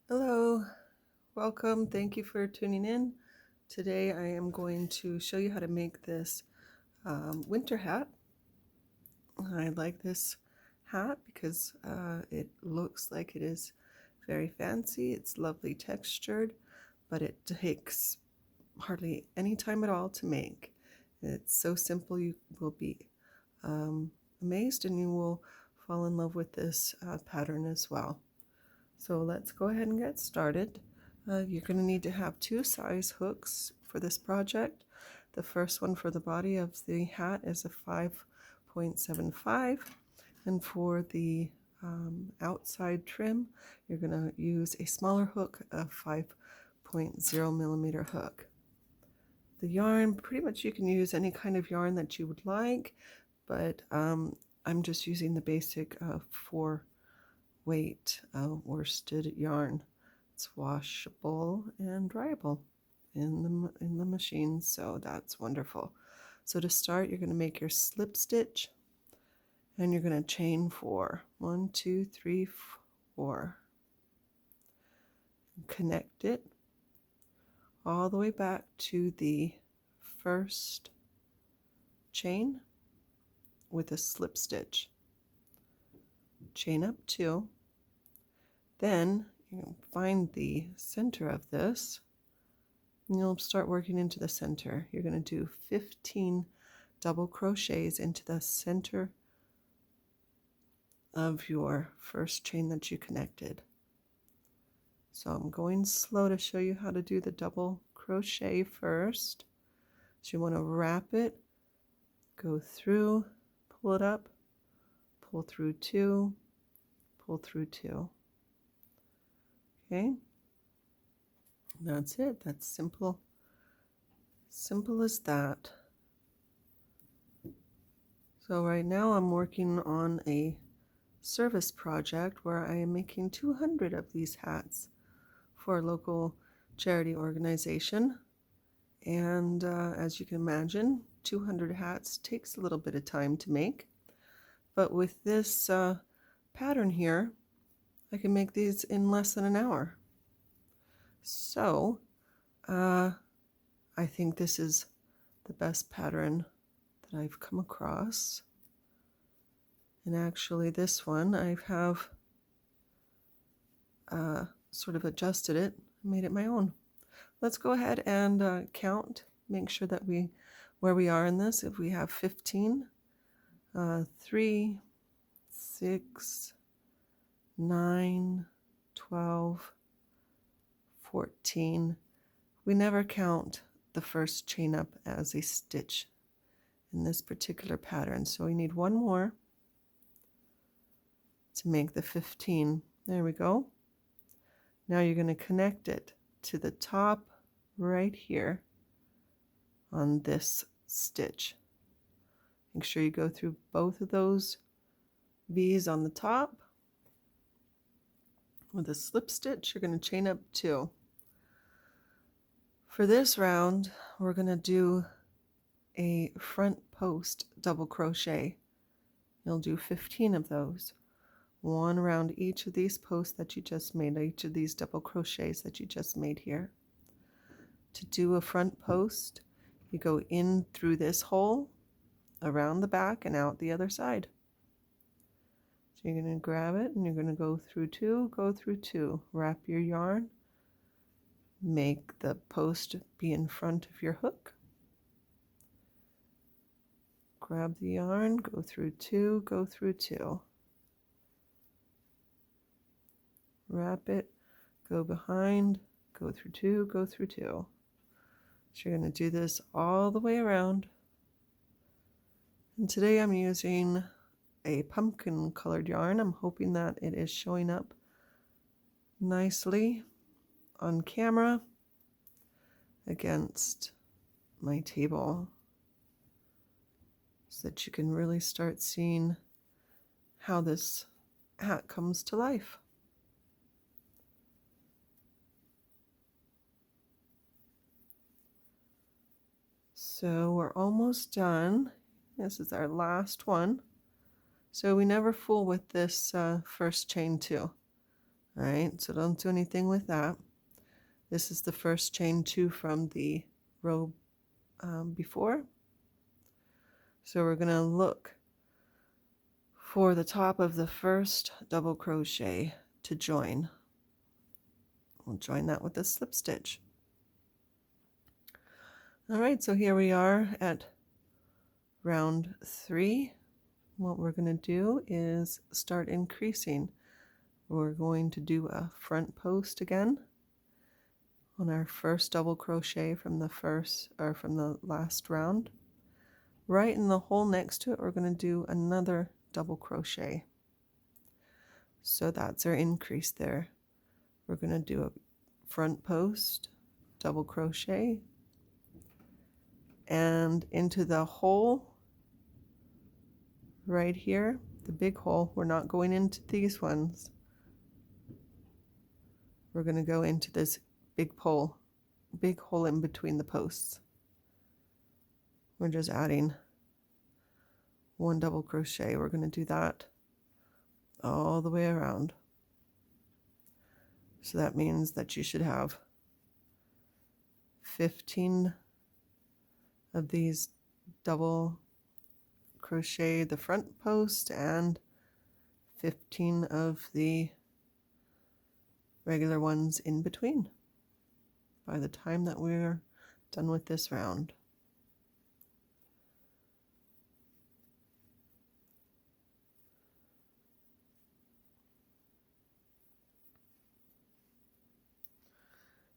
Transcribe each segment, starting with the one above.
Hello, welcome. Thank you for tuning in. Today I am going to show you how to make this winter hat. I like this hat because it looks like it is very fancy. It's lovely textured, but it takes hardly any time at all to make. It's so simple, you will be amazed and you will fall in love with this pattern as well. So let's go ahead and get started. You're going to need to have two size hooks for this project. The first one for the body of the hat is a 5.75, and for the outside trim you're going to use a smaller hook, a 5.0 millimeter hook. The yarn, pretty much you can use any kind of yarn that you would like, but I'm just using the basic 4 weight worsted yarn. It's washable and dryable in the machine, so that's wonderful. So to start, you're going to make your slip stitch, and you're going to chain 4. 1, 2, 3, 4. Connect it all the way back to the first chain with a slip stitch. Chain up 2. Then you find the center of this, and you'll start working into the center. You're going to do 15 double crochets into the center of your first chain that you connected. So I'm going slow to show you how to do the double crochet first. So you want to wrap it, go through, pull it up, pull through 2, pull through 2. Okay, that's it. That's simple as that. So right now I'm working on a service project where I am making 200 of these hats for a local charity organization, and as you can imagine, 200 hats takes a little bit of time to make, but with this pattern here I can make these in less than an hour. So I think this is the best pattern that I've come across. And actually this one I have sort of adjusted it, made it my own. Let's go ahead and count, make sure that where we are in this. If we have 15, 3, 6, 9, 12, 14. We never count the first chain up as a stitch in this particular pattern, so we need one more to make the 15. There we go. Now you're going to connect it to the top right here on this stitch. Make sure you go through both of those V's on the top. With a slip stitch, you're going to chain up 2. For this round, we're going to do a front post double crochet. You'll do 15 of those, one around each of these posts that you just made, each of these double crochets that you just made here. To do a front post, you go in through this hole, around the back, and out the other side. So you're going to grab it and you're going to go through 2, go through 2, wrap your yarn, make the post be in front of your hook, grab the yarn, go through 2, go through 2, wrap it, go behind, go through 2, go through 2. So you're going to do this all the way around. And today I'm using a pumpkin colored yarn. I'm hoping that it is showing up nicely on camera against my table so that you can really start seeing how this hat comes to life. So we're almost done. This is our last one. So we never fool with this first chain 2. All right, so don't do anything with that. This is the first chain 2 from the row before. So we're going to look for the top of the first double crochet to join. We'll join that with a slip stitch. All right, so here we are at round 3. What we're going to do is start increasing. We're going to do a front post again on our first double crochet from the last round. Right in the hole next to it, we're going to do another double crochet. So that's our increase there. We're going to do a front post, double crochet, and into the hole right here, the big hole. We're not going into these ones. We're going to go into this big hole in between the posts. We're just adding 1 double crochet. We're going to do that all the way around. So that means that you should have 15 of these double crochet the front post and 15 of the regular ones in between by the time that we're done with this round.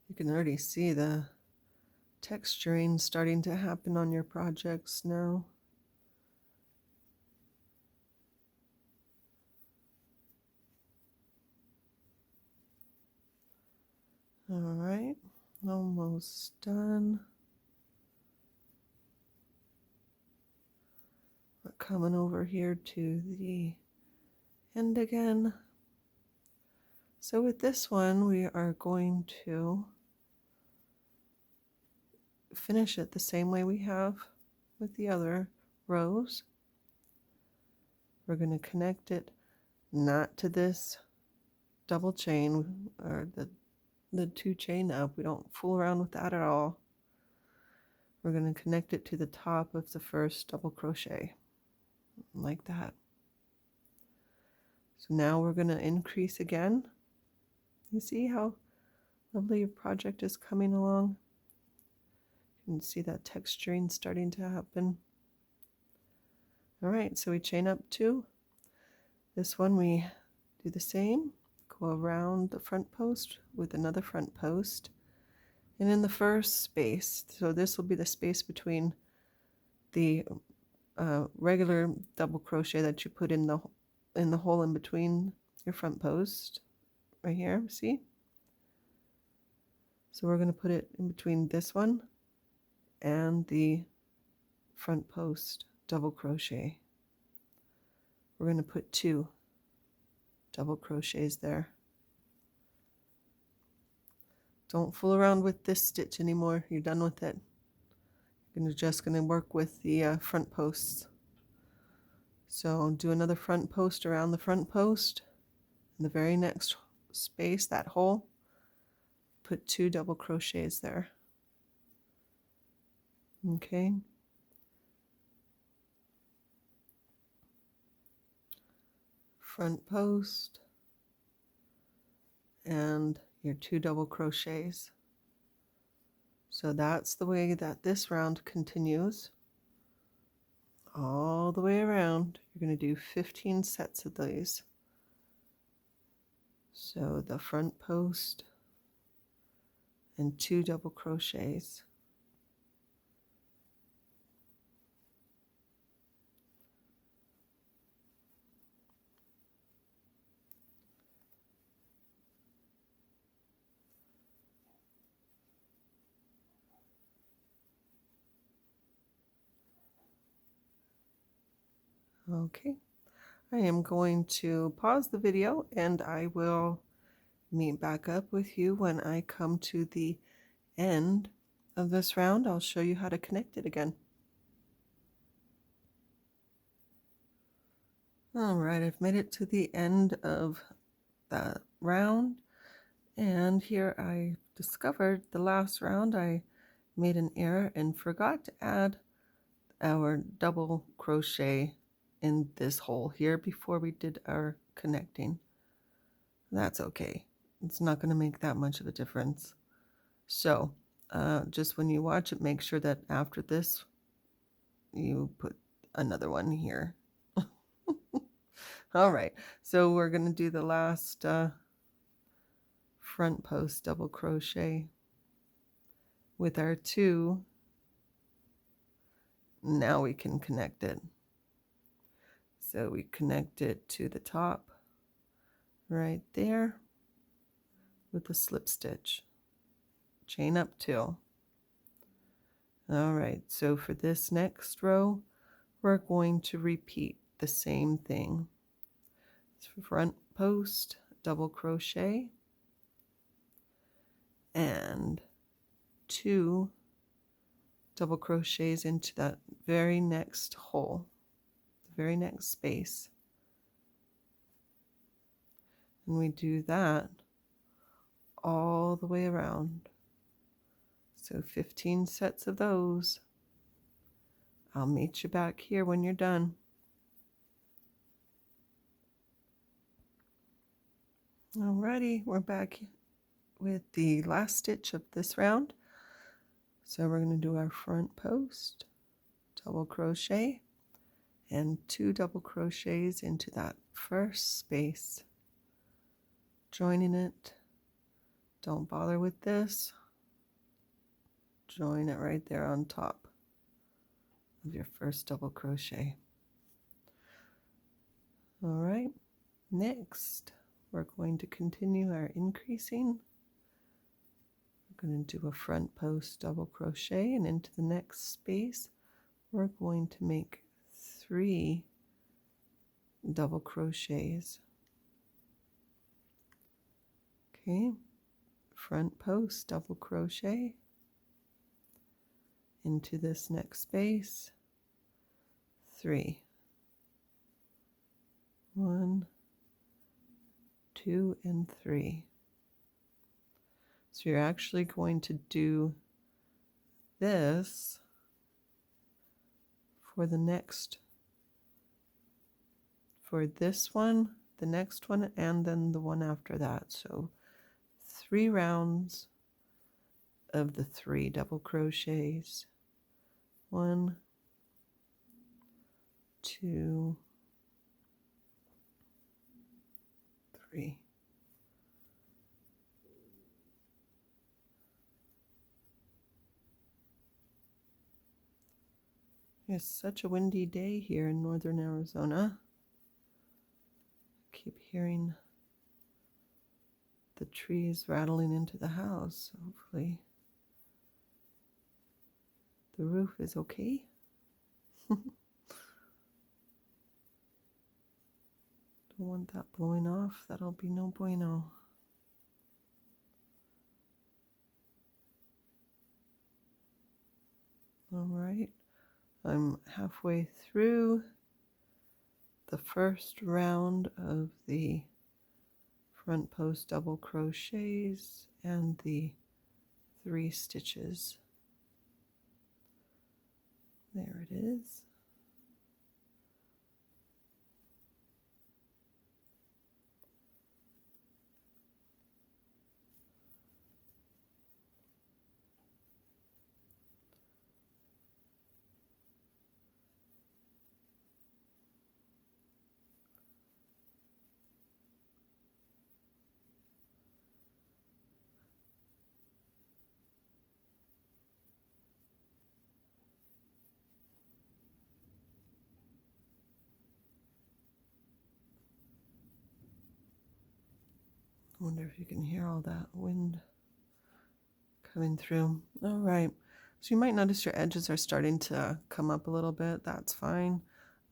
You can already see the texturing starting to happen on your projects now. All right, almost done. We're coming over here to the end again. So with this one, we are going to finish it the same way we have with the other rows. We're going to connect it not to this double chain or the 2 chain up. We don't fool around with that at all. We're going to connect it to the top of the first double crochet like that. So now we're going to increase again. You see how lovely your project is coming along? You can see that texturing starting to happen. All right, so we chain up 2. This one we do the same. Go around the front post with another front post. And in the first space, so this will be the space between the regular double crochet that you put in the hole in between your front post, right here, see? So we're going to put it in between this one and the front post double crochet. We're going to put 2 double crochets there. Don't fool around with this stitch anymore. You're done with it. You're just going to work with the front posts. So do another front post around the front post. In the very next space, that hole, put 2 double crochets there. Okay. Front post and your 2 double crochets. So that's the way that this round continues all the way around. You're going to do 15 sets of these. So the front post and 2 double crochets. Okay, I am going to pause the video and I will meet back up with you when I come to the end of this round. I'll show you how to connect it again. All right, I've made it to the end of the round. And here I discovered the last round I made an error and forgot to add our double crochet in this hole here before we did our connecting. That's okay. It's not going to make that much of a difference. So just when you watch it, make sure that after this you put another one here. All right, so we're going to do the last front post double crochet with our 2. Now we can connect it. So we connect it to the top right there with a slip stitch. Chain up 2. All right, so for this next row, we're going to repeat the same thing. Front post, double crochet, and 2 double crochets into that very next hole, the very next space. And we do that all the way around. So 15 sets of those. I'll meet you back here when you're done. Alrighty, we're back with the last stitch of this round. So we're going to do our front post, double crochet, and 2 double crochets into that first space. Joining it. Don't bother with this. Join it right there on top of your first double crochet. All right, next we're going to continue our increasing. We're going to do a front post double crochet, and into the next space we're going to make 3 double crochets. Okay, front post double crochet into this next space, 3. 1, 2, and 3. So you're actually going to do this for the next, for this one, the next one, and then the one after that. So 3 rounds of the 3 double crochets. 1, 2, 3. It's such a windy day here in northern Arizona. I keep hearing the trees rattling into the house. Hopefully the roof is okay. Don't want that blowing off. That'll be no bueno. All right, I'm halfway through the first round of the front post double crochets and the 3 stitches. There it is. I wonder if you can hear all that wind coming through. All right, so you might notice your edges are starting to come up a little bit. That's fine.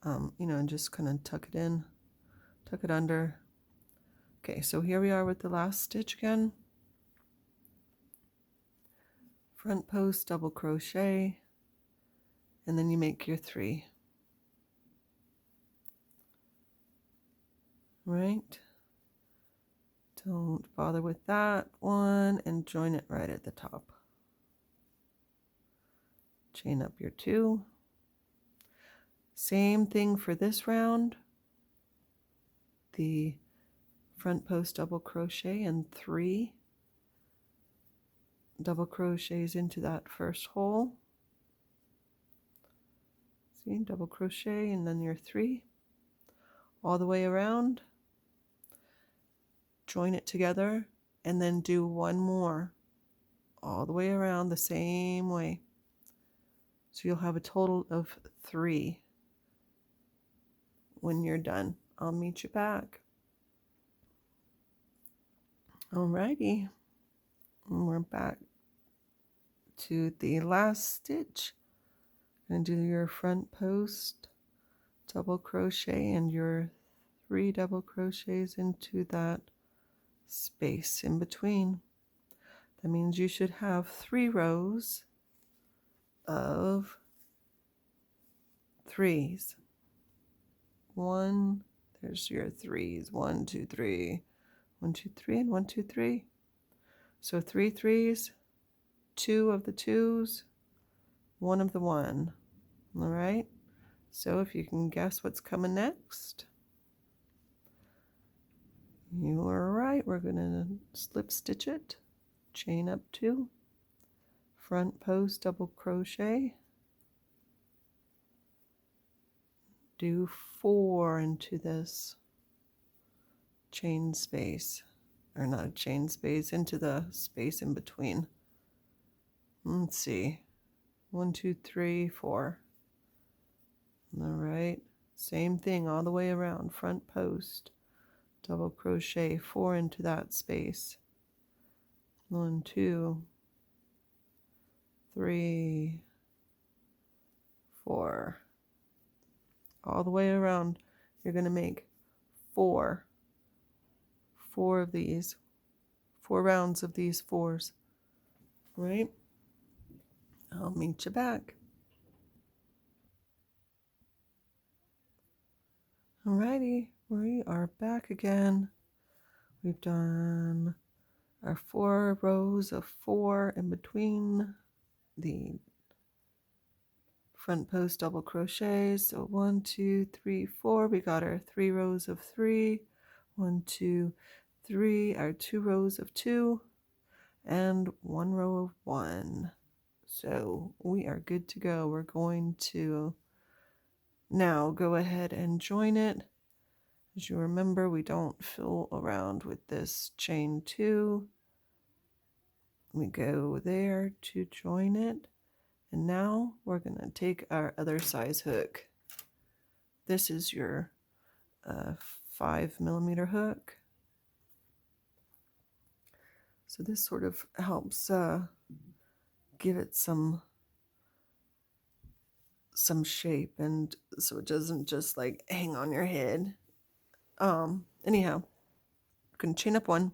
And just kind of tuck it in, tuck it under. Okay, so here we are with the last stitch again. Front post double crochet, and then you make your 3. Right? Don't bother with that one and join it right at the top. Chain up your 2. Same thing for this round. The front post double crochet and 3 double crochets into that first hole. See, double crochet and then your 3 all the way around. Join it together and then do 1 more all the way around the same way. So you'll have a total of 3 when you're done. I'll meet you back. Alrighty, and we're back to the last stitch. Going to do your front post double crochet and your 3 double crochets into that space in between. That means you should have 3 rows of 3s. 1, there's your 3s. 1, 2, 3. 1, 2, 3, and 1, 2, 3. So 3 3s, 2 of the 2s, 1 of the 1. All right. So if you can guess what's coming next, you are right. We're going to slip stitch it, chain up 2, front post double crochet, do 4 into this chain space, or not a chain space, into the space in between. Let's see, 1, 2, 3, 4. All right, same thing all the way around, front post double crochet, 4 into that space. 1, 2, 3, 4. All the way around, you're going to make 4 of these, 4 rounds of these 4s, right? I'll meet you back. Alrighty, we are back again. We've done our 4 rows of 4 in between the front post double crochets. So 1, 2, 3, 4. We got our 3 rows of 3. 1, 2, 3. Our 2 rows of 2, and 1 row of 1. So we are good to go. We're going to now go ahead and join it. As you remember, we don't fool around with this chain 2. We go there to join it. And now we're going to take our other size hook. This is your 5mm hook. So this sort of helps give it some shape, and so it doesn't just like hang on your head. Anyhow, you're going to chain up 1. You're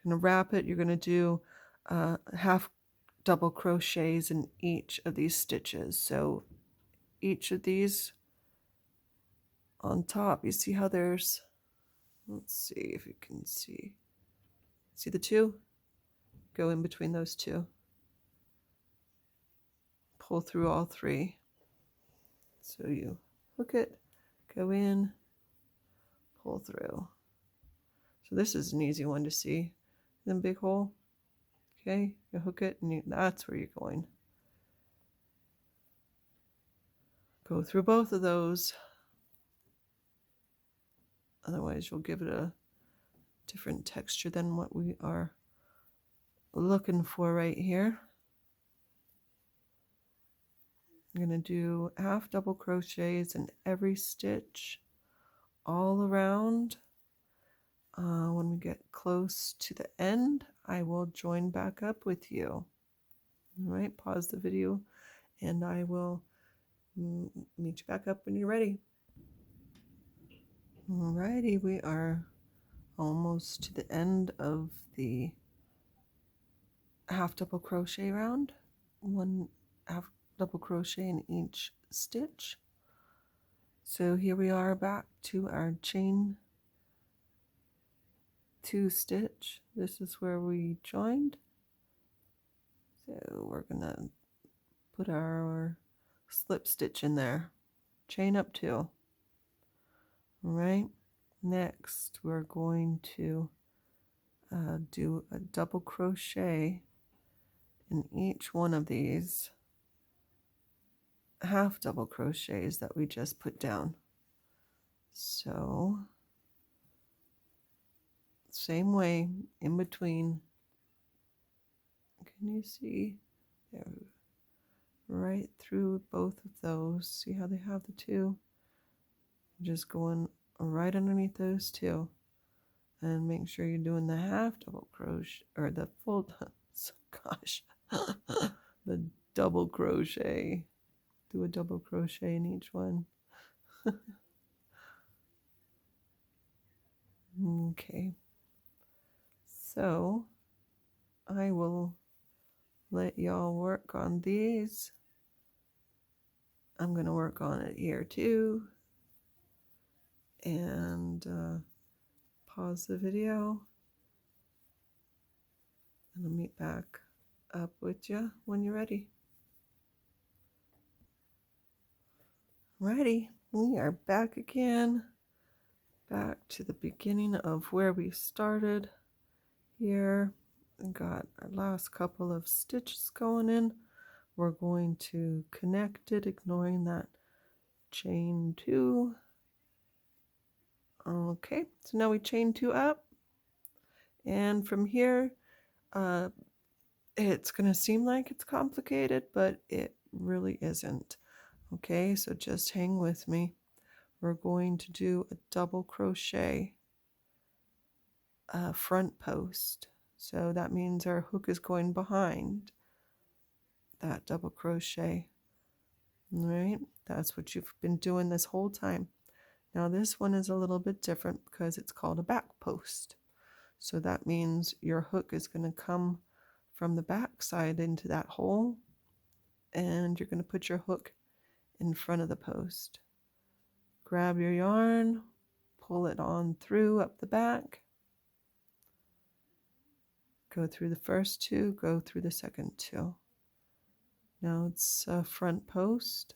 going to wrap it. You're going to do half double crochets in each of these stitches. So each of these on top, you see how there's, let's see if you can see the 2? Go in between those 2. Pull through all 3. So you hook it, go in, pull through. So this is an easy one to see. Then big hole. Okay, you hook it, and that's where you're going. Go through both of those. Otherwise, you'll give it a different texture than what we are looking for right here. I'm going to do half double crochets in every stitch all around. When we get close to the end, I will join back up with you. All right, pause the video and I will meet you back up when you're ready. Alrighty, we are almost to the end of the half double crochet round. 1 half double crochet in each stitch. So here we are back to our chain 2 stitch. This is where we joined. So we're gonna put our slip stitch in there. Chain up 2. All right. Next, we're going to do a double crochet in each one of these half double crochets that we just put down. So same way in between. Can you see? There, right through both of those. See how they have the 2? Just going right underneath those 2. And make sure you're doing the half double crochet, or the full, gosh, the double crochet. Do a double crochet in each one. Okay. So I will let y'all work on these. I'm going to work on it here too. And pause the video. And I'll meet back up with you when you're ready. Righty, we are back again. Back to the beginning of where we started here. We got our last couple of stitches going in. We're going to connect it, ignoring that chain 2. Okay, so now we chain 2 up. And from here, it's going to seem like it's complicated, but it really isn't. Okay, so just hang with me. We're going to do a double crochet front post. So that means our hook is going behind that double crochet. All right, that's what you've been doing this whole time. Now this one is a little bit different because it's called a back post. So that means your hook is going to come from the back side into that hole, and you're going to put your hook in front of the post. Grab your yarn, pull it on through up the back, go through the first 2, go through the second 2. Now it's a front post.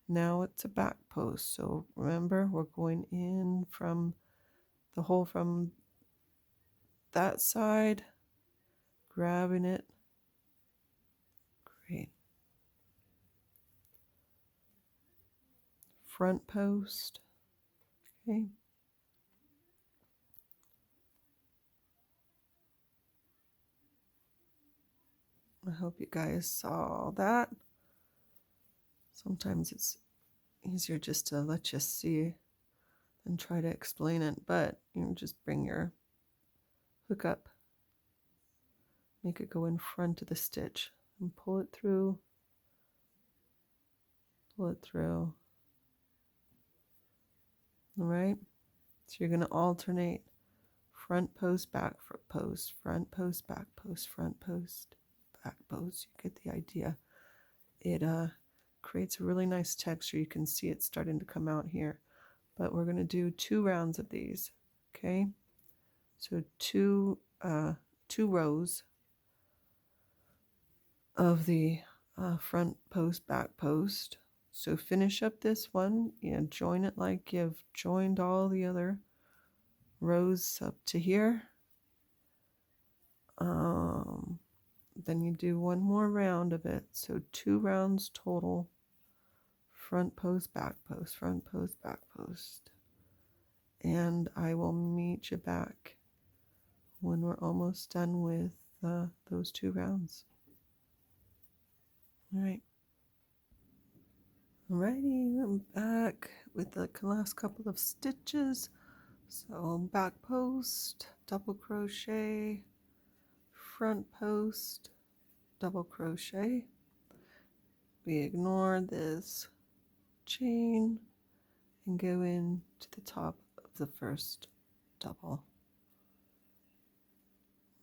Now it's a back post. So remember, we're going in from the hole from that side, grabbing it. Great. Front post. Okay. I hope you guys saw that. Sometimes it's easier just to let you see than try to explain it, but you just bring your hook up, make it go in front of the stitch, and pull it through, pull it through. All right, so you're going to alternate front post, back post, front post, back post, front post, back post. You get the idea. It creates a really nice texture. You can see it starting to come out here. But we're going to do 2 rounds of these. Okay, so two rows of the front post, back post. So finish up this one and join it like you've joined all the other rows up to here. Then you do 1 more round of it. So 2 rounds total. Front post, back post, front post, back post. And I will meet you back when we're almost done with those 2 rounds. All right. Alrighty, I'm back with the last couple of stitches. So back post, double crochet, front post, double crochet. We ignore this chain and go into the top of the first double.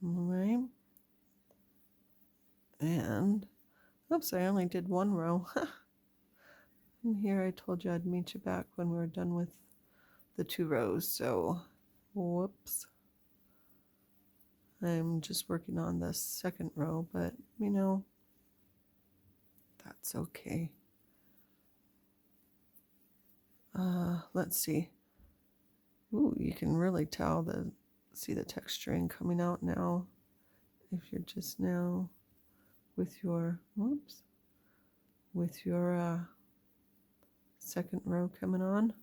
Alright. And, oops, I only did 1 row. And here I told you I'd meet you back when we were done with the 2 rows. So, whoop. whoops. I'm just working on the second row, but you know, that's okay. Let's see. Ooh, you can really tell see the texturing coming out now. If you're just now with your, whoops, with your second row coming on.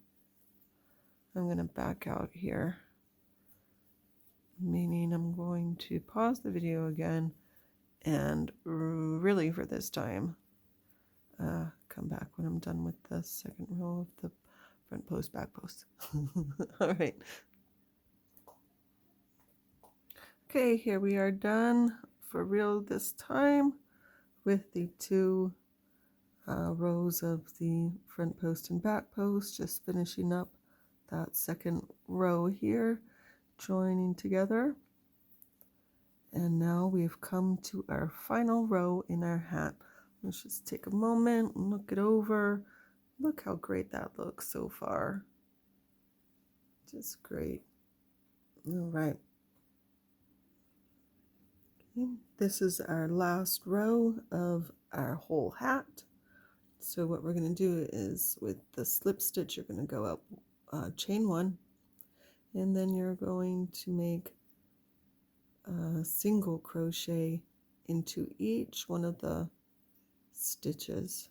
I'm going to back out here, meaning I'm going to pause the video again and really for this time come back when I'm done with the second row of the front post, back post. All right. Okay, here we are done for real this time with the two rows of the front post and back post, just finishing up that second row here, joining together. And now we've come to our final row in our hat. Let's just take a moment and look it over. Look how great that looks so far. Just great. All right. Okay. This is our last row of our whole hat. So what we're going to do is with the slip stitch, you're going to go up chain one, and then you're going to make a single crochet into each one of the stitches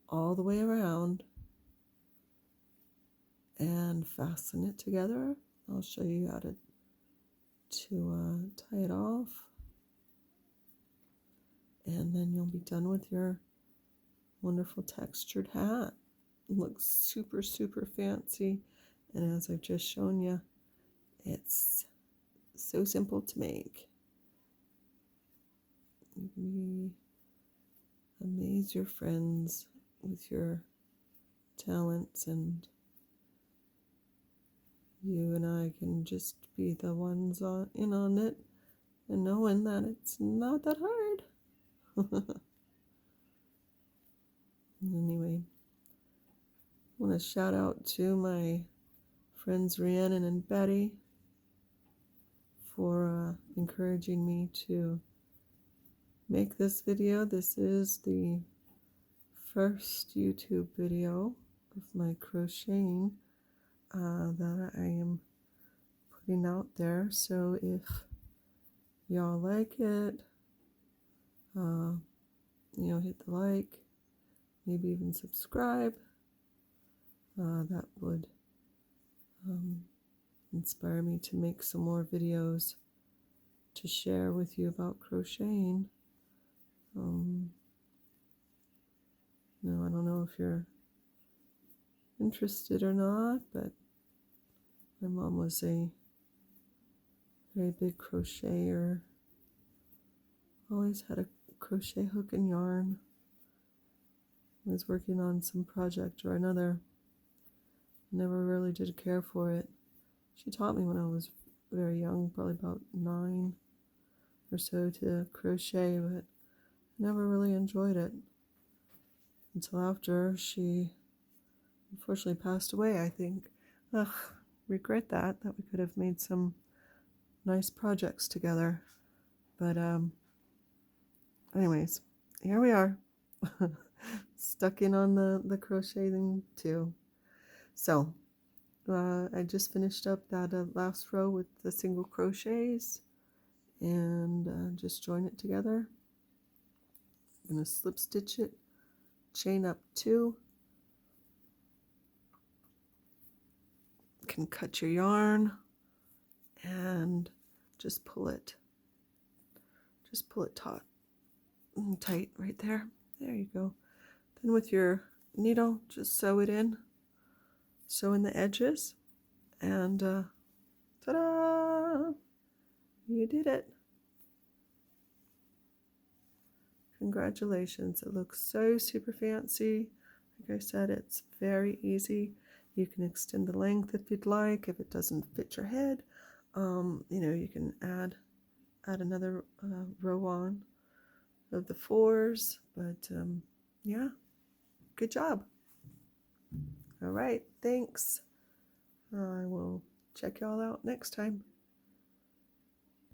all the way around and fasten it together. I'll show you how to tie it off, and then you'll be done with your wonderful textured hat. It looks super, super fancy, and as I've just shown you, it's so simple to make. You can amaze your friends with your talents, and you and I can just be the ones in on it and knowing that it's not that hard. Anyway, I want to shout out to my friends Rhiannon and Betty for encouraging me to make this video. This is the first YouTube video of my crocheting that I am putting out there. So if y'all like it, hit the like, maybe even subscribe. That would inspire me to make some more videos to share with you about crocheting. I don't know if you're interested or not, but my mom was a very big crocheter. Always had a crochet hook and yarn. I was working on some project or another. Never really did care for it. She taught me when I was very young, probably about 9 or so, to crochet, but never really enjoyed it until after she unfortunately passed away, I think. Regret that we could have made some nice projects together. But anyways, here we are. Stuck in on the crocheting too. So I just finished up that last row with the single crochets, and just join it together. I'm going to slip stitch it, chain up 2. You can cut your yarn and just pull it taut and tight right there. There you go. Then with your needle, just sew it in. Sew in the edges, and ta-da! You did it. Congratulations. It looks so super fancy. Like I said, it's very easy. You can extend the length if you'd like. If it doesn't fit your head, you can add another row on of the 4s. But yeah, good job. All right, thanks. I will check y'all out next time.